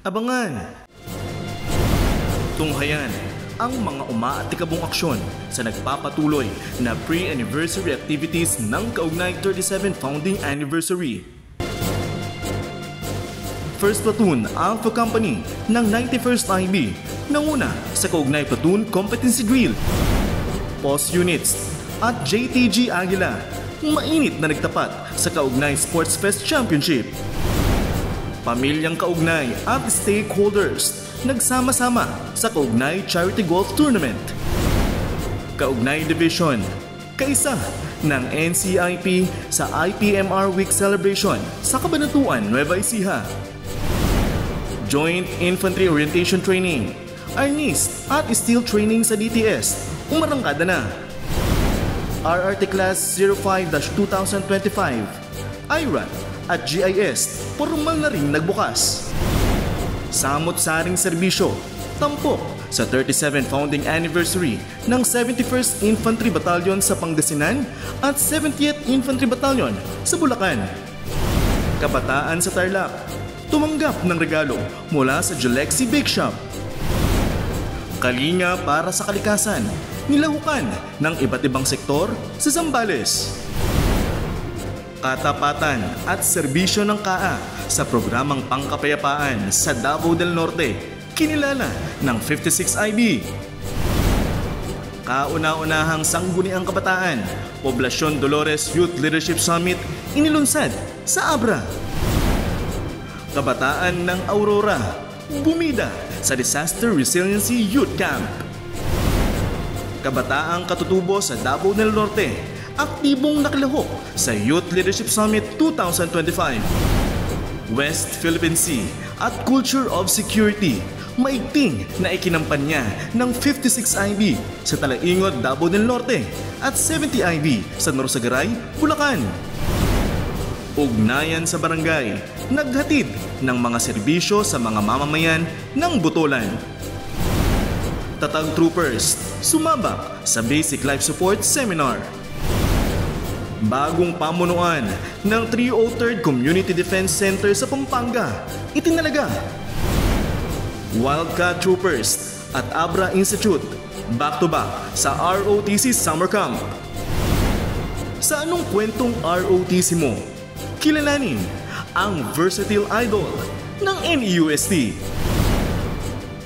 Abangan! Tunghayan ang mga umaatikabong aksyon sa nagpapatuloy na pre-anniversary activities ng Kaugnay 37 Founding Anniversary. First Platoon Alpha Company ng 91st IB nanguna sa Kaugnay Platoon Competency Drill. Post Units at JTG Aguila mainit na nagtapat sa Kaugnay Sports Fest Championship. Pamilyang Kaugnay at stakeholders nagsama-sama sa Kaugnay Charity Golf Tournament. Kaugnay Division, kaisa ng NCIP sa IPMR Week Celebration sa Cabanatuan, Nueva Ecija. Joint Infantry Orientation Training, Arnis at Steel Training sa DTS, umarangkada na. RRT Class 05-2025, IRA at GIS, formal na rin nagbukas. Samot-saring serbisyo, tampok sa 37 Founding Anniversary ng 71st Infantry Battalion sa Pangasinan at 70th Infantry Battalion sa Bulacan. Kabataan sa Tarlac, tumanggap ng regalo mula sa Julexi Bake Shop. Kalinga para sa kalikasan, nilahukan ng iba't ibang sektor sa Zambales. Katapatan at serbisyo ng KAA sa programang pangkapayapaan sa Davao del Norte, kinilala ng 56 IB. Kauna-unahang sangguniang kabataan, Poblacion Dolores Youth Leadership Summit inilunsad sa Abra. Kabataan ng Aurora, bumida sa Disaster Resiliency Youth Camp. Kabataang katutubo sa Davao del Norte, aktibong nakilahok sa Youth Leadership Summit 2025. West Philippine Sea at Culture of Security, maigting na ikinampanya ng 56 IB sa Talaingod, Davao del Norte at 70 IB sa Norsagaray, Bulacan. Ugnayan sa barangay, naghatid ng mga serbisyo sa mga mamamayan ng Butulan. Tatag Troopers, sumabak sa Basic Life Support Seminar. Bagong pamunuan ng 303rd Community Defense Center sa Pampanga, itinalaga. Wildcat Troopers at Abra Institute, back-to-back sa ROTC Summer Camp. Sa anong kwentong ROTC mo? Kilalanin ang versatile idol ng NEUST.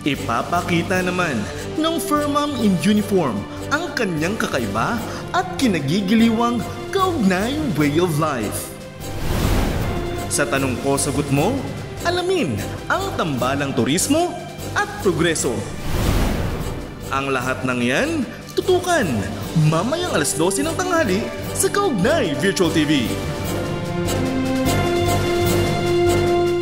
Ipapakita naman ng Firmam in Uniform ang kanyang kakaiba at kinagigiliwang kaugnay way of life. Sa tanong ko sagot mo, alamin ang tambalang turismo at progreso. Ang lahat ng yan, tutukan mamayang 12:00 ng tanghali sa Kaugnay Virtual TV.